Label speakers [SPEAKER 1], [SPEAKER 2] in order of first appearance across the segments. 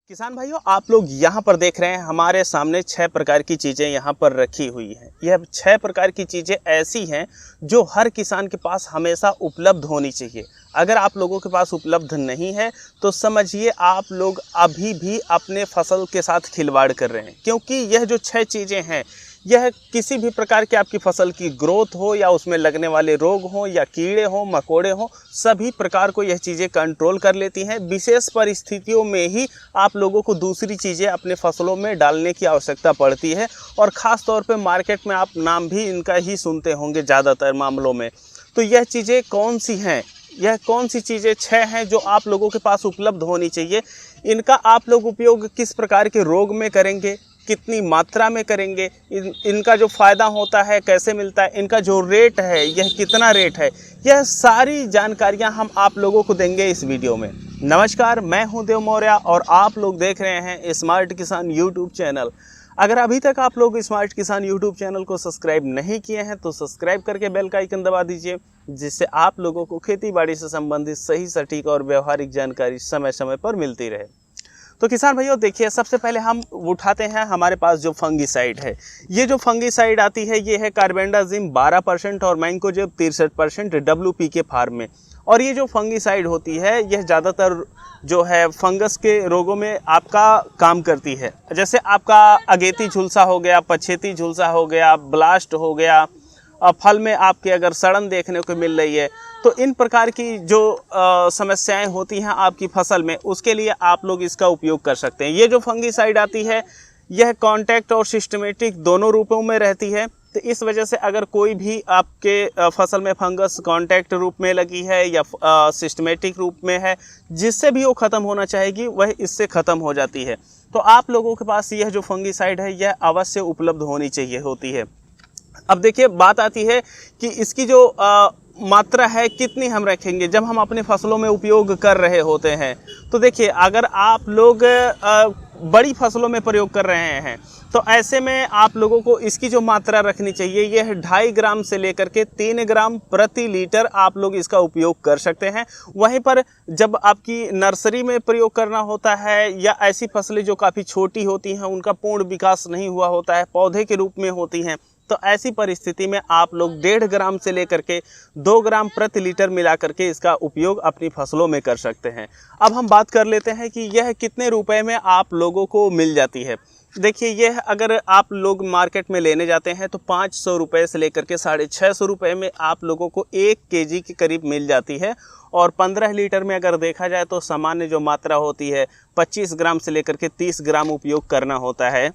[SPEAKER 1] किसान भाइयों, आप लोग यहाँ पर देख रहे हैं हमारे सामने 6 प्रकार की चीज़ें यहाँ पर रखी हुई हैं। यह 6 प्रकार की चीज़ें ऐसी हैं जो हर किसान के पास हमेशा उपलब्ध होनी चाहिए। अगर आप लोगों के पास उपलब्ध नहीं है तो समझिए आप लोग अभी भी अपने फसल के साथ खिलवाड़ कर रहे हैं, क्योंकि यह जो 6 चीज़ें हैं यह किसी भी प्रकार की आपकी फसल की ग्रोथ हो या उसमें लगने वाले रोग हो या कीड़े हो मकोड़े हो, सभी प्रकार को यह चीज़ें कंट्रोल कर लेती हैं। विशेष परिस्थितियों में ही आप लोगों को दूसरी चीज़ें अपने फसलों में डालने की आवश्यकता पड़ती है और ख़ास तौर पे मार्केट में आप नाम भी इनका ही सुनते होंगे ज़्यादातर मामलों में। तो यह चीज़ें कौन सी हैं, यह कौन सी चीज़ें 6 हैं जो आप लोगों के पास उपलब्ध होनी चाहिए। इनका आप लोग उपयोग किस प्रकार के रोग में करेंगे, कितनी मात्रा में करेंगे, इनका जो फ़ायदा होता है कैसे मिलता है, इनका जो रेट है यह कितना रेट है, यह सारी जानकारियां हम आप लोगों को देंगे इस वीडियो में। नमस्कार, मैं हूं देव मौर्य और आप लोग देख रहे हैं स्मार्ट किसान यूट्यूब चैनल। अगर अभी तक आप लोग स्मार्ट किसान यूट्यूब चैनल को सब्सक्राइब नहीं किए हैं तो सब्सक्राइब करके बेल का आइकन दबा दीजिए, जिससे आप लोगों को खेती बाड़ी से संबंधित सही सटीक और व्यवहारिक जानकारी समय समय पर मिलती रहे। तो किसान भाइयों देखिए, सबसे पहले हम उठाते हैं हमारे पास जो फंगीसाइड है। ये जो फंगीसाइड आती है ये है कार्बेंडाजिम 12% और मैंकोजेब 63% WPK फार्म में। और ये जो फंगीसाइड होती है यह ज़्यादातर जो है फंगस के रोगों में आपका काम करती है। जैसे आपका अगेती झुलसा हो गया, पछेती झुलसा हो गया, ब्लास्ट हो गया, फल में आपके अगर सड़न देखने को मिल रही है, तो इन प्रकार की जो समस्याएं होती हैं आपकी फसल में, उसके लिए आप लोग इसका उपयोग कर सकते हैं। ये जो फंगीसाइड आती है यह कॉन्टैक्ट और सिस्टमेटिक दोनों रूपों में रहती है। तो इस वजह से अगर कोई भी आपके फसल में फंगस कॉन्टैक्ट रूप में लगी है या सिस्टमेटिक रूप में है, जिससे भी वो ख़त्म होना चाहेगी वह इससे ख़त्म हो जाती है। तो आप लोगों के पास यह जो फंगीसाइड है यह अवश्य उपलब्ध होनी चाहिए होती है। अब देखिए, बात आती है कि इसकी जो मात्रा है कितनी हम रखेंगे जब हम अपने फसलों में उपयोग कर रहे होते हैं। तो देखिए, अगर आप लोग बड़ी फसलों में प्रयोग कर रहे हैं तो ऐसे में आप लोगों को इसकी जो मात्रा रखनी चाहिए यह 2.5 ग्राम से लेकर के 3 ग्राम प्रति लीटर आप लोग इसका उपयोग कर सकते हैं। वहीं पर जब आपकी नर्सरी में प्रयोग करना होता है या ऐसी फसलें जो काफ़ी छोटी होती हैं, उनका पूर्ण विकास नहीं हुआ होता है, पौधे के रूप में होती हैं, तो ऐसी परिस्थिति में आप लोग 1.5 ग्राम से लेकर के 2 ग्राम प्रति लीटर मिला करके इसका उपयोग अपनी फसलों में कर सकते हैं। अब हम बात कर लेते हैं कि यह कितने रुपए में आप लोगों को मिल जाती है। देखिए, यह अगर आप लोग मार्केट में लेने जाते हैं तो 500 रुपये से लेकर के 650 रुपये में आप लोगों को 1 केजी के करीब मिल जाती है। और 15 लीटर में अगर देखा जाए तो सामान्य जो मात्रा होती है 25 ग्राम से लेकर के 30 ग्राम उपयोग करना होता है।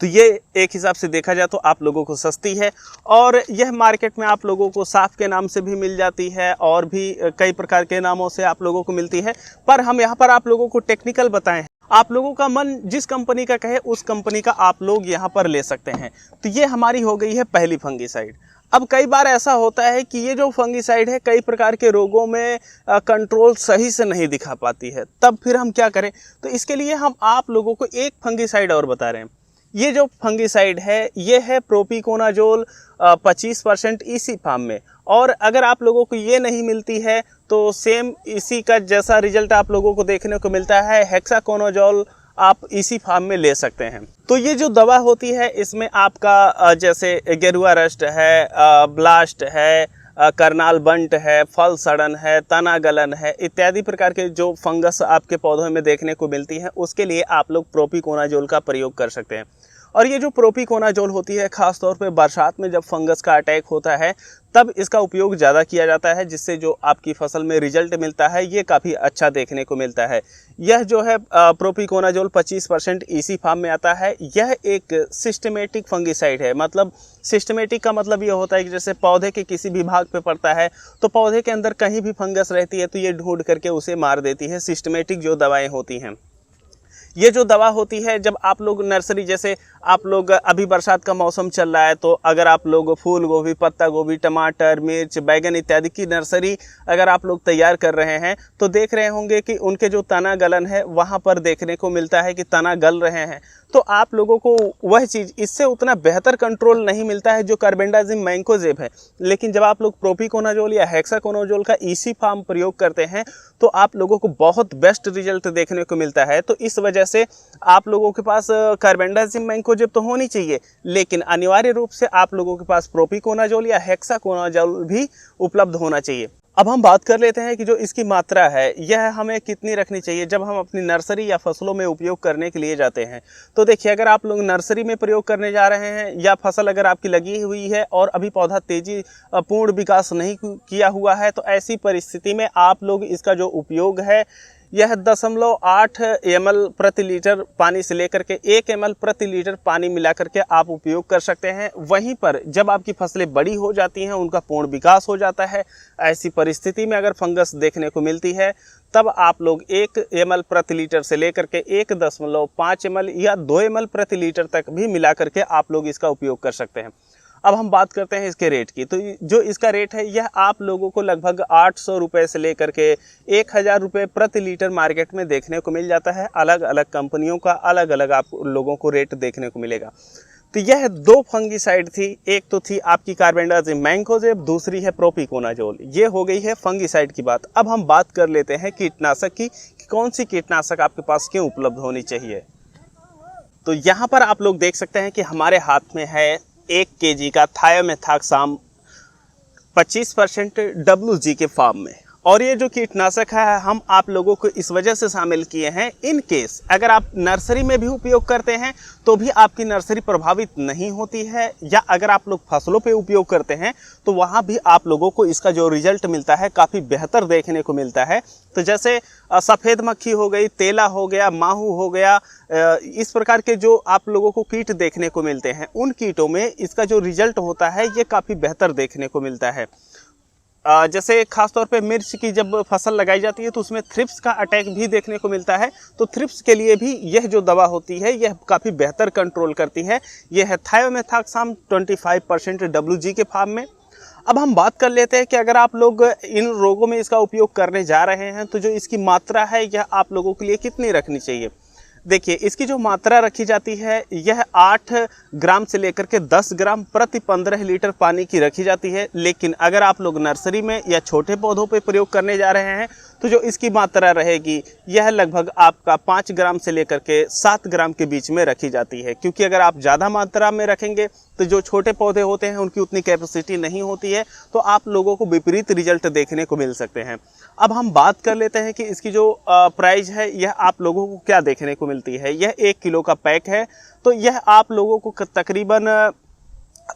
[SPEAKER 1] तो ये एक हिसाब से देखा जाए तो आप लोगों को सस्ती है और यह मार्केट में आप लोगों को साफ के नाम से भी मिल जाती है और भी कई प्रकार के नामों से आप लोगों को मिलती है। पर हम यहाँ पर आप लोगों को टेक्निकल बताएं, आप लोगों का मन जिस कंपनी का कहे उस कंपनी का आप लोग यहाँ पर ले सकते हैं। तो ये हमारी हो गई है पहली फंगीसाइड। अब कई बार ऐसा होता है कि ये जो फंगीसाइड है कई प्रकार के रोगों में कंट्रोल सही से नहीं दिखा पाती है, तब फिर हम क्या करें। तो इसके लिए हम आप लोगों को एक फंगीसाइड और बता रहे हैं। ये जो फंगीसाइड है ये है प्रोपिकोनाजोल 25% इसी फार्म में। और अगर आप लोगों को ये नहीं मिलती है तो सेम इसी का जैसा रिजल्ट आप लोगों को देखने को मिलता है, हेक्साकोनाजोल आप इसी फार्म में ले सकते हैं। तो ये जो दवा होती है इसमें आपका जैसे गेरुआ रस्ट है, ब्लास्ट है, करनाल बंट है, फल सड़न है, तना गलन है, इत्यादि प्रकार के जो फंगस आपके पौधों में देखने को मिलती है उसके लिए आप लोग प्रोपिकोनाजोल का प्रयोग कर सकते हैं। और ये जो प्रोपिकोनाजोल होती है ख़ास तौर पे बरसात में जब फंगस का अटैक होता है तब इसका उपयोग ज़्यादा किया जाता है, जिससे जो आपकी फसल में रिजल्ट मिलता है ये काफ़ी अच्छा देखने को मिलता है। यह जो है प्रोपिकोनाजोल 25% इसी फार्म में आता है। यह एक सिस्टमेटिक फंगीसाइड है। मतलब सिस्टमेटिक का मतलब ये होता है कि जैसे पौधे के किसी भी भाग पे पड़ता है तो पौधे के अंदर कहीं भी फंगस रहती है तो ये ढूंढ करके उसे मार देती है। सिस्टमेटिक जो दवाएँ होती हैं, ये जो दवा होती है जब आप लोग नर्सरी, जैसे आप लोग अभी बरसात का मौसम चल रहा है तो अगर आप लोग फूल गोभी, पत्ता गोभी, टमाटर, मिर्च, बैगन इत्यादि की नर्सरी अगर आप लोग तैयार कर रहे हैं तो देख रहे होंगे कि उनके जो तना गलन है वहाँ पर देखने को मिलता है कि तना गल रहे हैं। तो आप लोगों को वह चीज़, इससे उतना बेहतर कंट्रोल नहीं मिलता है जो कार्बेंडाजिम मैंकोजेब है। लेकिन जब आप लोग प्रोपिकोनाजोल या हेक्साकोनाजोल का इसी फार्म प्रयोग करते हैं तो आप लोगों को बहुत बेस्ट रिजल्ट देखने को मिलता है। तो इस वजह से आप लोगों के पास कार्बेंडाजिम मैंकोजेब तो होनी चाहिए, लेकिन अनिवार्य रूप से आप लोगों के पास प्रोपिकोनाजोल या हेक्साकोनाजोल भी उपलब्ध होना चाहिए। अब हम बात कर लेते हैं कि जो इसकी मात्रा है यह हमें कितनी रखनी चाहिए जब हम अपनी नर्सरी या फसलों में उपयोग करने के लिए जाते हैं। तो देखिए, अगर आप लोग नर्सरी में प्रयोग करने जा रहे हैं या फसल अगर आपकी लगी हुई है और अभी पौधा तेजी पूर्ण विकास नहीं किया हुआ है, तो ऐसी परिस्थिति में आप लोग इसका जो उपयोग है यह 0.8 ml प्रति लीटर पानी से लेकर के 1 ml प्रति लीटर पानी मिला करके आप उपयोग कर सकते हैं। वहीं पर जब आपकी फसलें बड़ी हो जाती हैं, उनका पूर्ण विकास हो जाता है, ऐसी परिस्थिति में अगर फंगस देखने को मिलती है, तब आप लोग 1 ml प्रति लीटर से लेकर के 1.5 ml या 2 ml प्रति लीटर तक भी मिला करके आप लोग इसका उपयोग कर सकते हैं। अब हम बात करते हैं इसके रेट की। तो जो इसका रेट है यह आप लोगों को लगभग 800 रुपये से लेकर के 1000 रुपये प्रति लीटर मार्केट में देखने को मिल जाता है। अलग अलग कंपनियों का अलग अलग आप लोगों को रेट देखने को मिलेगा। तो यह 2 फंगीसाइड थी, एक तो थी आपकी कार्बेंडाजिम मैंकोजेब, दूसरी है प्रोपिकोनाजोल। ये हो गई है फंगीसाइड की बात। अब हम बात कर लेते हैं कीटनाशक की कि कौन सी कीटनाशक आपके पास क्यों उपलब्ध होनी चाहिए। तो यहाँ पर आप लोग देख सकते हैं कि हमारे हाथ में है 1 kg का थायोमेथाक्साम 25% WG के फॉर्म में। और ये जो कीटनाशक है हम आप लोगों को इस वजह से शामिल किए हैं, इन केस अगर आप नर्सरी में भी उपयोग करते हैं तो भी आपकी नर्सरी प्रभावित नहीं होती है, या अगर आप लोग फसलों पे उपयोग करते हैं तो वहाँ भी आप लोगों को इसका जो रिजल्ट मिलता है काफ़ी बेहतर देखने को मिलता है। तो जैसे सफ़ेद मक्खी हो गई, तेला हो गया, माहू हो गया, इस प्रकार के जो आप लोगों को कीट देखने को मिलते हैं, उन कीटों में इसका जो रिजल्ट होता है ये काफ़ी बेहतर देखने को मिलता है। जैसे खासतौर पे मिर्च की जब फसल लगाई जाती है तो उसमें थ्रिप्स का अटैक भी देखने को मिलता है। तो थ्रिप्स के लिए भी यह जो दवा होती है यह काफ़ी बेहतर कंट्रोल करती है। यह है थायोमेथाक्साम 25% WG के फॉर्म में। अब हम बात कर लेते हैं कि अगर आप लोग इन रोगों में इसका उपयोग करने जा रहे हैं तो जो इसकी मात्रा है यह आप लोगों के लिए कितनी रखनी चाहिए। देखिए, इसकी जो मात्रा रखी जाती है यह 8 ग्राम से लेकर के 10 ग्राम प्रति 15 लीटर पानी की रखी जाती है। लेकिन अगर आप लोग नर्सरी में या छोटे पौधों पर प्रयोग करने जा रहे हैं तो जो इसकी मात्रा रहेगी यह लगभग आपका 5 ग्राम से लेकर के 7 ग्राम के बीच में रखी जाती है। क्योंकि अगर आप ज़्यादा मात्रा में रखेंगे तो जो छोटे पौधे होते हैं उनकी उतनी कैपेसिटी नहीं होती है, तो आप लोगों को विपरीत रिजल्ट देखने को मिल सकते हैं। अब हम बात कर लेते हैं कि इसकी जो प्राइस है यह आप लोगों को क्या देखने को मिलती है। यह 1 किलो का पैक है, तो यह आप लोगों को तकरीबन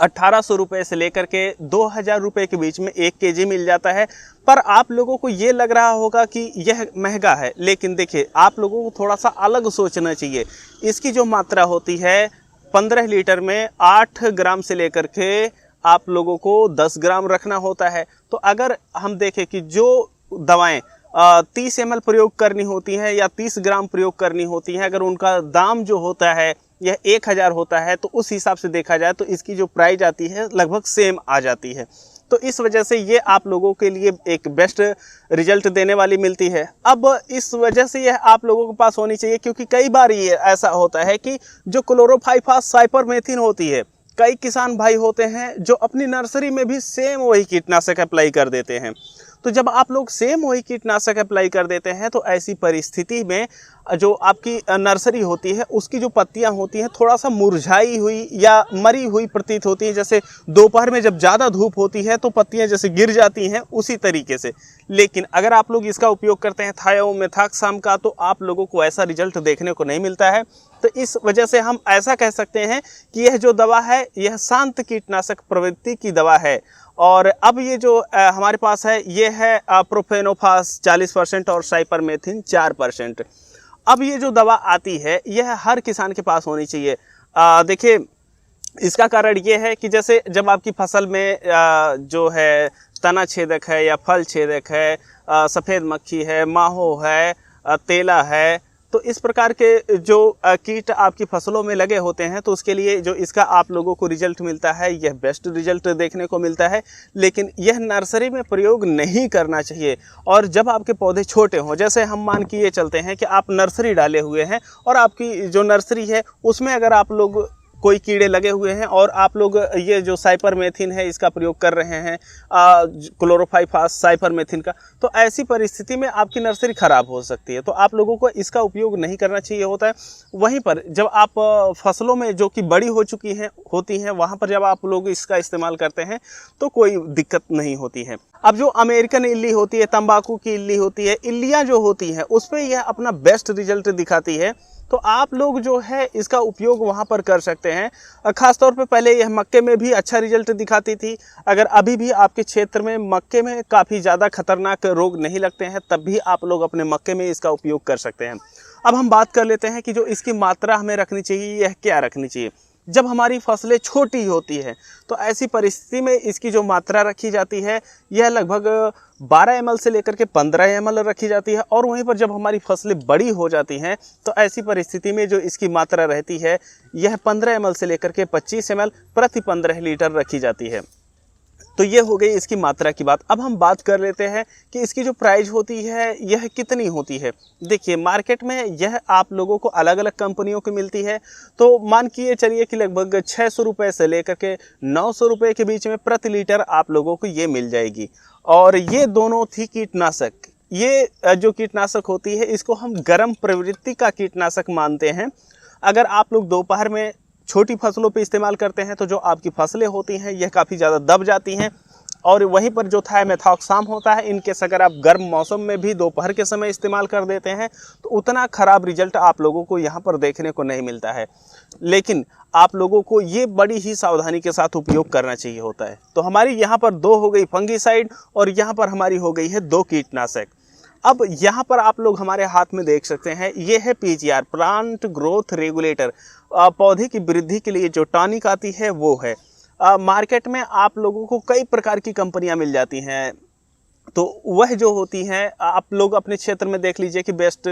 [SPEAKER 1] 1800 रुपये से लेकर के 2000 रुपये के बीच में 1 kg मिल जाता है। पर आप लोगों को ये लग रहा होगा कि यह महंगा है, लेकिन देखिए आप लोगों को थोड़ा सा अलग सोचना चाहिए। इसकी जो मात्रा होती है 15 लीटर में 8 ग्राम से लेकर के आप लोगों को 10 ग्राम रखना होता है। तो अगर हम देखें कि जो दवाएं 30 ml प्रयोग करनी होती हैं या 30 ग्राम प्रयोग करनी होती हैं, अगर उनका दाम जो होता है यह 1000 होता है, तो उस हिसाब से देखा जाए तो इसकी जो प्राइस आती है लगभग सेम आ जाती है। तो इस वजह से ये आप लोगों के लिए एक बेस्ट रिजल्ट देने वाली मिलती है। अब इस वजह से यह आप लोगों के पास होनी चाहिए, क्योंकि कई बार ये ऐसा होता है कि जो क्लोरोफाइफास साइपरमेथ्रिन होती है, कई किसान भाई होते हैं जो अपनी नर्सरी में भी सेम वही कीटनाशक अप्लाई कर देते हैं। तो जब आप लोग सेम वही कीटनाशक अप्लाई कर देते हैं तो ऐसी परिस्थिति में जो आपकी नर्सरी होती है उसकी जो पत्तियां होती हैं थोड़ा सा मुरझाई हुई या मरी हुई प्रतीत होती हैं। जैसे दोपहर में जब ज़्यादा धूप होती है तो पत्तियां जैसे गिर जाती हैं, उसी तरीके से। लेकिन अगर आप लोग इसका उपयोग करते हैं थायोमेथाक्साम का, तो आप लोगों को ऐसा रिजल्ट देखने को नहीं मिलता है। तो इस वजह से हम ऐसा कह सकते हैं कि यह जो दवा है यह शांत कीटनाशक प्रवृत्ति की दवा है। और अब ये जो हमारे पास है ये है प्रोफेनोफास 40% और साइपरमेथ्रिन 4%। अब ये जो दवा आती है यह हर किसान के पास होनी चाहिए। देखिए, इसका कारण ये है कि जैसे जब आपकी फसल में जो है तना छेदक है या फल छेदक है, सफ़ेद मक्खी है, माहो है, तेला है, तो इस प्रकार के जो कीट आपकी फसलों में लगे होते हैं तो उसके लिए जो इसका आप लोगों को रिजल्ट मिलता है यह बेस्ट रिजल्ट देखने को मिलता है। लेकिन यह नर्सरी में प्रयोग नहीं करना चाहिए। और जब आपके पौधे छोटे हों, जैसे हम मान के ये चलते हैं कि आप नर्सरी डाले हुए हैं और आपकी जो नर्सरी है उसमें अगर आप लोग कोई कीड़े लगे हुए हैं और आप लोग ये जो साइपरमेथ्रिन है इसका प्रयोग कर रहे हैं, क्लोरोफाइफास साइपरमेथ्रिन का, तो ऐसी परिस्थिति में आपकी नर्सरी खराब हो सकती है। तो आप लोगों को इसका उपयोग नहीं करना चाहिए होता है। वहीं पर जब आप फसलों में जो कि बड़ी हो चुकी हैं होती हैं, वहाँ पर जब आप लोग इसका इस्तेमाल करते हैं तो कोई दिक्कत नहीं होती है। अब जो अमेरिकन इल्ली होती है, तंबाकू की इल्ली होती है, इल्लियाँ जो होती हैं उस पर यह अपना बेस्ट रिजल्ट दिखाती है। तो आप लोग जो है इसका उपयोग वहाँ पर कर सकते हैं। ख़ास तौर पे पहले यह मक्के में भी अच्छा रिजल्ट दिखाती थी। अगर अभी भी आपके क्षेत्र में मक्के में काफ़ी ज़्यादा खतरनाक रोग नहीं लगते हैं, तब भी आप लोग अपने मक्के में इसका उपयोग कर सकते हैं। अब हम बात कर लेते हैं कि जो इसकी मात्रा हमें रखनी चाहिए, यह क्या रखनी चाहिए। जब हमारी फसलें छोटी होती है तो ऐसी परिस्थिति में इसकी जो मात्रा रखी जाती है यह लगभग 12 ml से लेकर के 15 ml रखी जाती है। और वहीं पर जब हमारी फसलें बड़ी हो जाती हैं तो ऐसी परिस्थिति में जो इसकी मात्रा रहती है यह 15 ml से लेकर के 25 ml प्रति 15 लीटर रखी जाती है। तो ये हो गई इसकी मात्रा की बात। अब हम बात कर लेते हैं कि इसकी जो प्राइस होती है यह कितनी होती है। देखिए, मार्केट में यह आप लोगों को अलग अलग कंपनियों की मिलती है। तो मान के चलिए कि लगभग 600 रुपये से लेकर के 900 रुपये के बीच में प्रति लीटर आप लोगों को ये मिल जाएगी। और ये दोनों थी कीटनाशक। ये जो कीटनाशक होती है इसको हम गर्म प्रवृत्ति का कीटनाशक मानते हैं। अगर आप लोग दोपहर में छोटी फसलों पे इस्तेमाल करते हैं तो जो आपकी फसलें होती हैं यह काफ़ी ज़्यादा दब जाती हैं। और वहीं पर जो थायोमेथॉक्साम होता है, इनकेस अगर आप गर्म मौसम में भी दोपहर के समय इस्तेमाल कर देते हैं तो उतना ख़राब रिजल्ट आप लोगों को यहाँ पर देखने को नहीं मिलता है। लेकिन आप लोगों को ये बड़ी ही सावधानी के साथ उपयोग करना चाहिए होता है। तो हमारी यहाँ पर 2 हो गई फंगीसाइड और यहाँ पर हमारी हो गई है 2 कीटनाशक। अब यहाँ पर आप लोग हमारे हाथ में देख सकते हैं, ये है पीजीआर, प्लांट ग्रोथ रेगुलेटर। पौधे की वृद्धि के लिए जो टॉनिक आती है वो है। मार्केट में आप लोगों को कई प्रकार की कंपनियां मिल जाती हैं। तो वह जो होती हैं आप लोग अपने क्षेत्र में देख लीजिए कि बेस्ट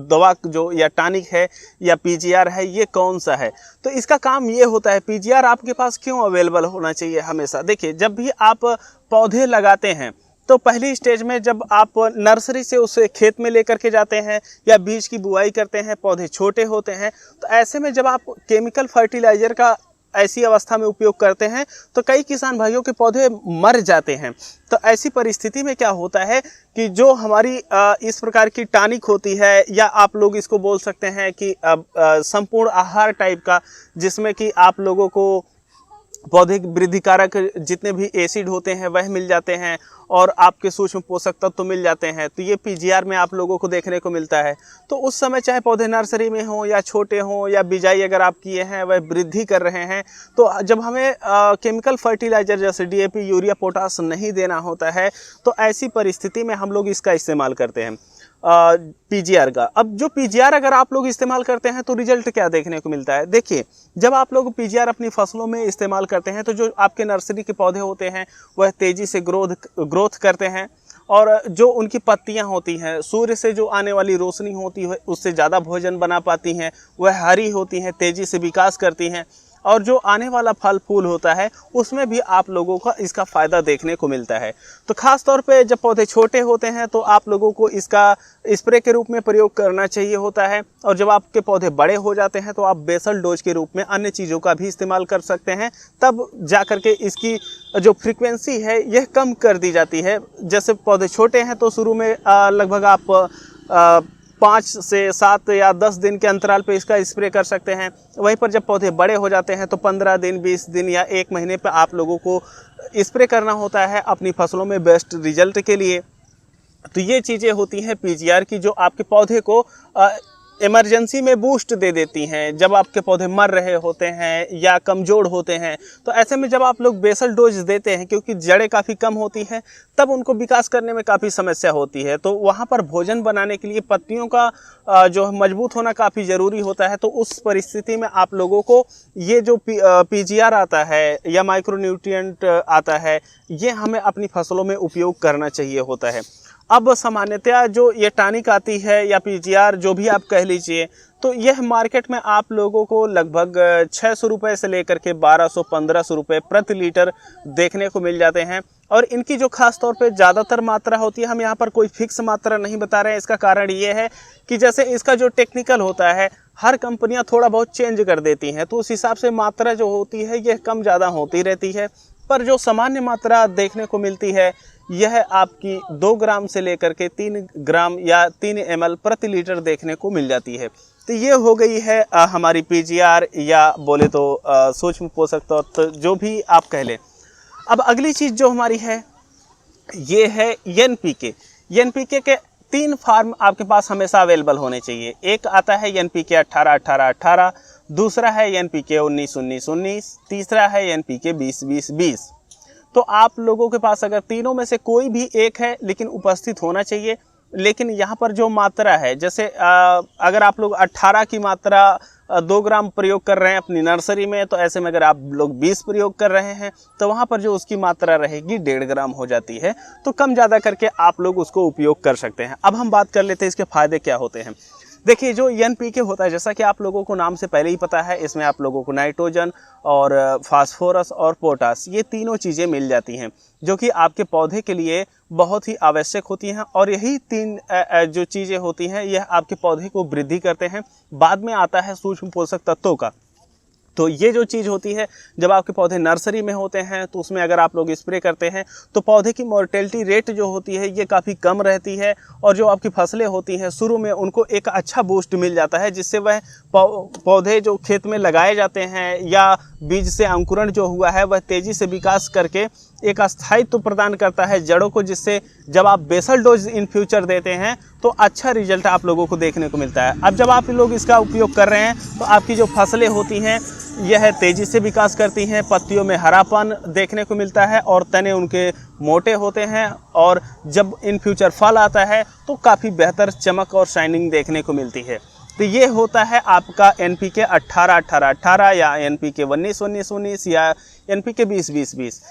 [SPEAKER 1] दवा जो या टॉनिक है या पीजीआर है, ये कौन सा है। तो इसका काम ये होता है, पीजीआर आपके पास क्यों अवेलेबल होना चाहिए हमेशा। देखिए, जब भी आप पौधे लगाते हैं तो पहली स्टेज में जब आप नर्सरी से उसे खेत में लेकर के जाते हैं या बीज की बुआई करते हैं, पौधे छोटे होते हैं, तो ऐसे में जब आप केमिकल फर्टिलाइज़र का ऐसी अवस्था में उपयोग करते हैं तो कई किसान भाइयों के पौधे मर जाते हैं। तो ऐसी परिस्थिति में क्या होता है कि जो हमारी इस प्रकार की टॉनिक होती है, या आप लोग इसको बोल सकते हैं कि संपूर्ण आहार टाइप का, जिसमें कि आप लोगों को पौधे की वृद्धि कारक जितने भी एसिड होते हैं वह मिल जाते हैं और आपके सूक्ष्म पोषक तत्व तो मिल जाते हैं। तो ये पीजीआर में आप लोगों को देखने को मिलता है। तो उस समय चाहे पौधे नर्सरी में हों या छोटे हों या बिजाई अगर आप किए हैं वह वृद्धि कर रहे हैं, तो जब हमें केमिकल फर्टिलाइज़र जैसे डीएपी, यूरिया, पोटास नहीं देना होता है तो ऐसी परिस्थिति में हम लोग इसका इस्तेमाल करते हैं पीजीआर का। अब जो पीजीआर अगर आप लोग इस्तेमाल करते हैं तो रिजल्ट क्या देखने को मिलता है। देखिए, जब आप लोग पीजीआर अपनी फसलों में इस्तेमाल करते हैं तो जो आपके नर्सरी के पौधे होते हैं वह तेज़ी से ग्रोथ करते हैं। और जो उनकी पत्तियां होती हैं सूर्य से जो आने वाली रोशनी होती है उससे ज़्यादा भोजन बना पाती हैं, वह हरी होती हैं, तेज़ी से विकास करती हैं। और जो आने वाला फल फूल होता है उसमें भी आप लोगों का इसका फ़ायदा देखने को मिलता है। तो ख़ास तौर पे जब पौधे छोटे होते हैं तो आप लोगों को इसका स्प्रे के रूप में प्रयोग करना चाहिए होता है। और जब आपके पौधे बड़े हो जाते हैं तो आप बेसल डोज के रूप में अन्य चीज़ों का भी इस्तेमाल कर सकते हैं। तब जा कर के इसकी जो फ्रीक्वेंसी है यह कम कर दी जाती है। जैसे पौधे छोटे हैं तो शुरू में लगभग आप 5 से 7 या 10 दिन के अंतराल पे इसका स्प्रे कर सकते हैं। वहीं पर जब पौधे बड़े हो जाते हैं तो 15 दिन, 20 दिन या 1 महीने पे आप लोगों को स्प्रे करना होता है अपनी फसलों में बेस्ट रिजल्ट के लिए। तो ये चीज़ें होती हैं पीजीआर की, जो आपके पौधे को इमरजेंसी में बूस्ट दे देती हैं जब आपके पौधे मर रहे होते हैं या कमज़ोर होते हैं। तो ऐसे में जब आप लोग बेसल डोज देते हैं, क्योंकि जड़ें काफ़ी कम होती हैं, तब उनको विकास करने में काफ़ी समस्या होती है। तो वहाँ पर भोजन बनाने के लिए पत्तियों का जो मजबूत होना काफ़ी ज़रूरी होता है। तो उस परिस्थिति में आप लोगों को ये जो पीजीआर आता है या माइक्रोन्यूट्रिएंट आता है, ये हमें अपनी फसलों में उपयोग करना चाहिए होता है। अब सामान्यतया जो ये टॉनिक आती है या पीजीआर जो भी आप कह लीजिए, तो यह मार्केट में आप लोगों को लगभग 600 रुपये से लेकर के 1200-1500 रुपये प्रति लीटर देखने को मिल जाते हैं। और इनकी जो खास तौर पे ज़्यादातर मात्रा होती है, हम यहाँ पर कोई फिक्स मात्रा नहीं बता रहे हैं। इसका कारण ये है कि जैसे इसका जो टेक्निकल होता है, हर कंपनियाँ थोड़ा बहुत चेंज कर देती हैं, तो उस हिसाब से मात्रा जो होती है यह कम ज़्यादा होती रहती है। पर जो सामान्य मात्रा देखने को मिलती है यह आपकी 2 ग्राम से लेकर के 3 ग्राम या 3 ml प्रति लीटर देखने को मिल जाती है। तो ये हो गई है हमारी पीजीआर या बोले तो सूक्ष्म पोषक तत्व जो भी आप कह लें। अब अगली चीज़ जो हमारी है ये है एनपीके। एनपीके के 3 फार्म आपके पास हमेशा अवेलेबल होने चाहिए। एक आता है एनपीके 18-18-18, दूसरा है एनपीके 19-19-19, तीसरा है एनपीके 20-20-20। तो आप लोगों के पास अगर तीनों में से कोई भी एक है लेकिन उपस्थित होना चाहिए। लेकिन यहाँ पर जो मात्रा है, जैसे अगर आप लोग 18 की मात्रा 2 ग्राम प्रयोग कर रहे हैं अपनी नर्सरी में, तो ऐसे में अगर आप लोग 20 प्रयोग कर रहे हैं तो वहाँ पर जो उसकी मात्रा रहेगी 1.5 ग्राम हो जाती है। तो कम ज़्यादा करके आप लोग उसको उपयोग कर सकते हैं। अब हम बात कर लेते हैं इसके फ़ायदे क्या होते हैं। देखिए, जो एनपीके होता है, जैसा कि आप लोगों को नाम से पहले ही पता है, इसमें आप लोगों को नाइट्रोजन और फास्फोरस और पोटास, ये तीनों चीज़ें मिल जाती हैं जो कि आपके पौधे के लिए बहुत ही आवश्यक होती हैं। और यही 3 जो चीज़ें होती हैं यह आपके पौधे को वृद्धि करते हैं। बाद में आता है सूक्ष्म पोषक तत्वों का। तो ये जो चीज़ होती है, जब आपके पौधे नर्सरी में होते हैं तो उसमें अगर आप लोग स्प्रे करते हैं तो पौधे की मोर्टेलिटी रेट जो होती है ये काफ़ी कम रहती है। और जो आपकी फसलें होती हैं शुरू में उनको एक अच्छा बूस्ट मिल जाता है, जिससे वह पौधे जो खेत में लगाए जाते हैं या बीज से अंकुरण जो हुआ है वह तेज़ी से विकास करके एक अस्थायित्व प्रदान करता है जड़ों को, जिससे जब आप बेसल डोज इन फ्यूचर देते हैं तो अच्छा रिजल्ट आप लोगों को देखने को मिलता है। अब जब आप लोग इसका उपयोग कर रहे हैं तो आपकी जो फसलें होती हैं यह तेज़ी से विकास करती हैं, पत्तियों में हरापन देखने को मिलता है और तने उनके मोटे होते हैं। और जब इन फ्यूचर फल आता है तो काफ़ी बेहतर चमक और शाइनिंग देखने को मिलती है। तो ये होता है आपका एनपीके 18-18-18 या एनपीके 19-19-19 या एनपीके 20-20-20।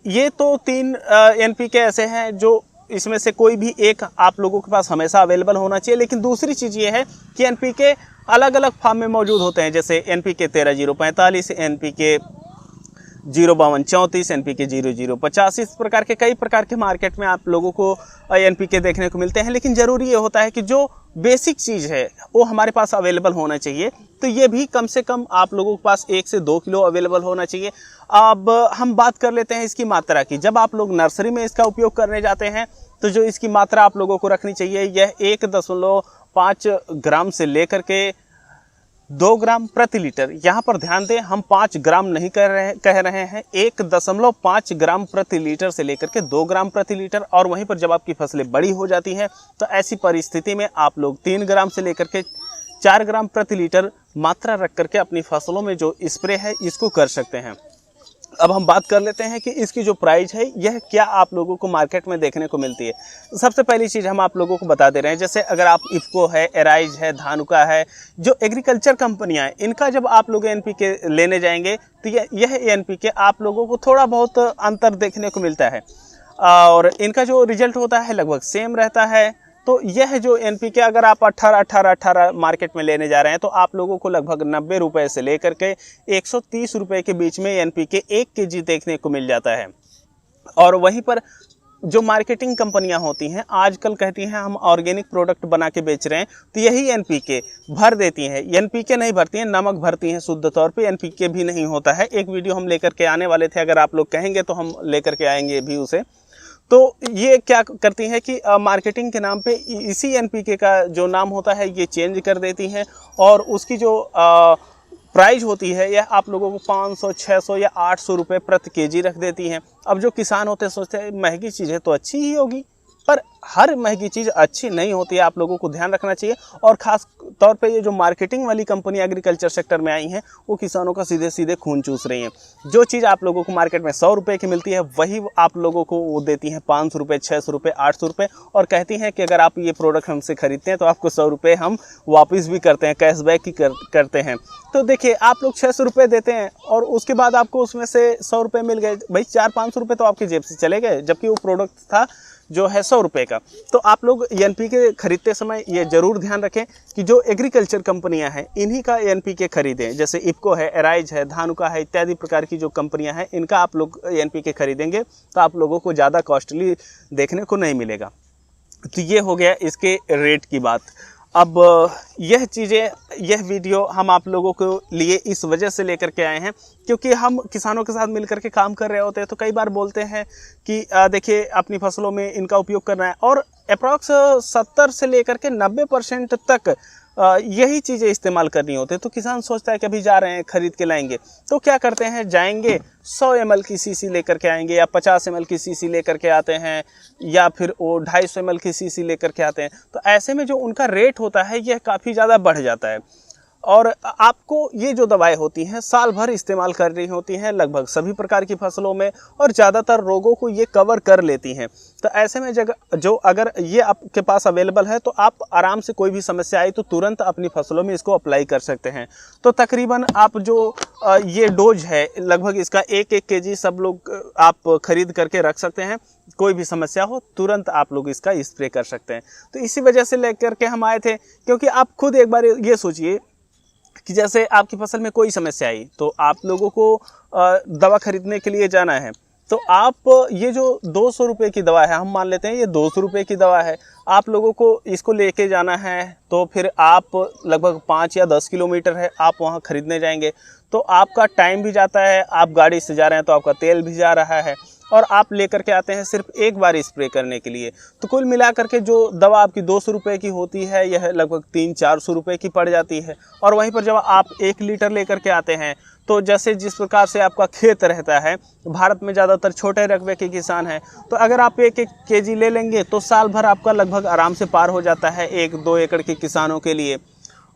[SPEAKER 1] ये तो 3 एनपीके ऐसे हैं जो इसमें से कोई भी एक आप लोगों के पास हमेशा अवेलेबल होना चाहिए। लेकिन दूसरी चीज़ ये है कि एनपीके अलग अलग फार्म में मौजूद होते हैं, जैसे एनपीके 13-0-45, एनपीके 0-52-34, एनपीके 0-0-85। इस प्रकार के कई प्रकार के मार्केट में आप लोगों को एनपीके देखने को मिलते हैं। लेकिन ज़रूरी ये होता है कि जो बेसिक चीज़ है वो हमारे पास अवेलेबल होना चाहिए। तो ये भी कम से कम आप लोगों के पास 1 से 2 किलो अवेलेबल होना चाहिए। अब हम बात कर लेते हैं इसकी मात्रा की। जब आप लोग नर्सरी में इसका उपयोग करने जाते हैं तो जो इसकी मात्रा आप लोगों को रखनी चाहिए यह 1.5 ग्राम से लेकर के 2 ग्राम प्रति लीटर। यहाँ पर ध्यान दें, हम 5 ग्राम नहीं कह रहे हैं, 1.5 ग्राम प्रति लीटर से लेकर के 2 ग्राम प्रति लीटर। और वहीं पर जब आपकी फसलें बड़ी हो जाती हैं तो ऐसी परिस्थिति में आप लोग 3 ग्राम से लेकर के 4 ग्राम प्रति लीटर मात्रा रख करके अपनी फसलों में जो स्प्रे है इसको कर सकते हैं। अब हम बात कर लेते हैं कि इसकी जो प्राइस है यह क्या आप लोगों को मार्केट में देखने को मिलती है। सबसे पहली चीज़ हम आप लोगों को बता दे रहे हैं, जैसे अगर आप इफ्को है, एराइज है, धानुका है, जो एग्रीकल्चर कंपनियां हैं, इनका जब आप लोग एनपीके लेने जाएंगे तो यह एनपीके आप लोगों को थोड़ा बहुत अंतर देखने को मिलता है और इनका जो रिजल्ट होता है लगभग सेम रहता है। तो यह जो एनपीके अगर आप 18-18-18 मार्केट में लेने जा रहे हैं तो आप लोगों को लगभग 90 रुपये से लेकर के 130 रुपये के बीच में एनपीके 1 kg देखने को मिल जाता है। और वहीं पर जो मार्केटिंग कंपनियां होती हैं आजकल कहती हैं हम ऑर्गेनिक प्रोडक्ट बना के बेच रहे हैं, तो यही एनपीके भर देती हैं। एनपीके नहीं भरती हैं, नमक भरती हैं शुद्ध तौर पे, एनपीके भी नहीं होता है। एक वीडियो हम लेकर के आने वाले थे, अगर आप लोग कहेंगे तो हम लेकर के आएंगे भी उसे। तो ये क्या करती है कि मार्केटिंग के नाम पे इसी एनपीके का जो नाम होता है ये चेंज कर देती हैं और उसकी जो प्राइस होती है यह आप लोगों को 500, 600 या 800 रुपये प्रति केजी रख देती हैं। अब जो किसान होते हैं सोचते हैं महंगी चीज़ है तो अच्छी ही होगी, पर हर महंगी चीज़ अच्छी नहीं होती है, आप लोगों को ध्यान रखना चाहिए। और ख़ास तौर पे ये जो मार्केटिंग वाली कंपनी एग्रीकल्चर सेक्टर में आई हैं वो किसानों का सीधे सीधे खून चूस रही हैं। जो चीज़ आप लोगों को मार्केट में 100 रुपये की मिलती है वही आप लोगों को वो देती हैं 500 रुपये, 600 रुपये, 800 रुपये, और कहती हैं कि अगर आप ये प्रोडक्ट हमसे खरीदते हैं तो आपको 100 रुपये हम वापस भी करते हैं, कैशबैक ही करते हैं। तो देखिए, आप लोग 600 रुपये देते हैं और उसके बाद आपको उसमें से 100 रुपये मिल गए, भाई 400-500 रुपये तो आपकी जेब से चले गए, जबकि वो प्रोडक्ट था जो है 100 रुपये का। तो आप लोग NPK खरीदते समय ये ज़रूर ध्यान रखें कि जो एग्रीकल्चर कंपनियां हैं इन्हीं का NPK खरीदें। जैसे इफको है, एराइज है, धानुका है, इत्यादि प्रकार की जो कंपनियां हैं इनका आप लोग NPK खरीदेंगे तो आप लोगों को ज़्यादा कॉस्टली देखने को नहीं मिलेगा। तो ये हो गया इसके रेट की बात। अब यह चीज़ें, यह वीडियो हम आप लोगों के लिए इस वजह से लेकर के आए हैं क्योंकि हम किसानों के साथ मिलकर के काम कर रहे होते हैं। तो कई बार बोलते हैं कि देखिए अपनी फसलों में इनका उपयोग करना है, और अप्रॉक्स 70 से लेकर के 90% तक यही चीज़ें इस्तेमाल करनी होती है। तो किसान सोचता है कि अभी जा रहे हैं खरीद के लाएंगे, तो क्या करते हैं, जाएंगे 100 ml की शीशी लेकर के आएंगे या 50 ml की शीशी लेकर के आते हैं या फिर वो 250 ml की शीशी लेकर के आते हैं। तो ऐसे में जो उनका रेट होता है यह काफ़ी ज़्यादा बढ़ जाता है। और आपको ये जो दवाएं होती हैं साल भर इस्तेमाल करनी होती हैं लगभग सभी प्रकार की फसलों में, और ज़्यादातर रोगों को ये कवर कर लेती हैं। तो ऐसे में जो अगर ये आपके पास अवेलेबल है तो आप आराम से कोई भी समस्या आई तो तुरंत अपनी फसलों में इसको अप्लाई कर सकते हैं। तो तकरीबन आप जो ये डोज है लगभग इसका 1-1 kg सब लोग आप खरीद करके रख सकते हैं। कोई भी समस्या हो तुरंत आप लोग इसका स्प्रे कर सकते हैं। तो इसी वजह से लेकर के हम आए थे, क्योंकि आप खुद एक बार ये सोचिए कि जैसे आपकी फसल में कोई समस्या आई तो आप लोगों को दवा खरीदने के लिए जाना है, तो आप ये जो 200 रुपये की दवा है, हम मान लेते हैं ये 200 रुपये की दवा है, आप लोगों को इसको लेके जाना है तो फिर आप लगभग 5 या 10 किलोमीटर है आप वहाँ खरीदने जाएंगे, तो आपका टाइम भी जाता है, आप गाड़ी से जा रहे हैं तो आपका तेल भी जा रहा है, और आप लेकर के आते हैं सिर्फ एक बार स्प्रे करने के लिए। तो कुल मिला करके जो दवा आपकी 200 रुपये की होती है यह लगभग 300-400 रुपये की पड़ जाती है। और वहीं पर जब आप 1 लीटर लेकर के आते हैं तो जैसे जिस प्रकार से आपका खेत रहता है, भारत में ज़्यादातर छोटे रकबे के किसान हैं, तो अगर आप 1-1 kg ले लेंगे तो साल भर आपका लगभग आराम से पार हो जाता है 1-2 एकड़ के किसानों के लिए।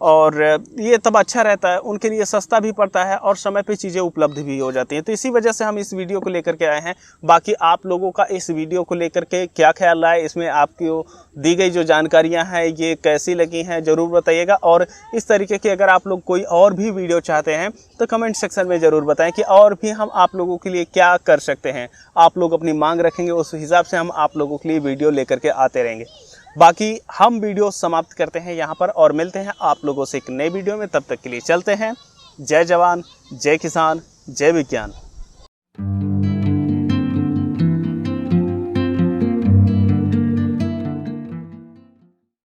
[SPEAKER 1] और ये तब अच्छा रहता है, उनके लिए सस्ता भी पड़ता है और समय पे चीज़ें उपलब्ध भी हो जाती हैं। तो इसी वजह से हम इस वीडियो को लेकर के आए हैं। बाकी आप लोगों का इस वीडियो को लेकर के क्या ख्याल रहा है, इसमें आपको दी गई जो जानकारियां हैं ये कैसी लगी हैं ज़रूर बताइएगा। और इस तरीके की अगर आप लोग कोई और भी वीडियो चाहते हैं तो कमेंट सेक्शन में ज़रूर बताएं कि और भी हम आप लोगों के लिए क्या कर सकते हैं। आप लोग अपनी मांग रखेंगे, उस हिसाब से हम आप लोगों के लिए वीडियो लेकर के आते रहेंगे। बाकी हम वीडियो समाप्त करते हैं यहाँ पर और मिलते हैं आप लोगों से एक नए वीडियो में। तब तक के लिए चलते हैं। जय जवान, जय किसान, जय विज्ञान।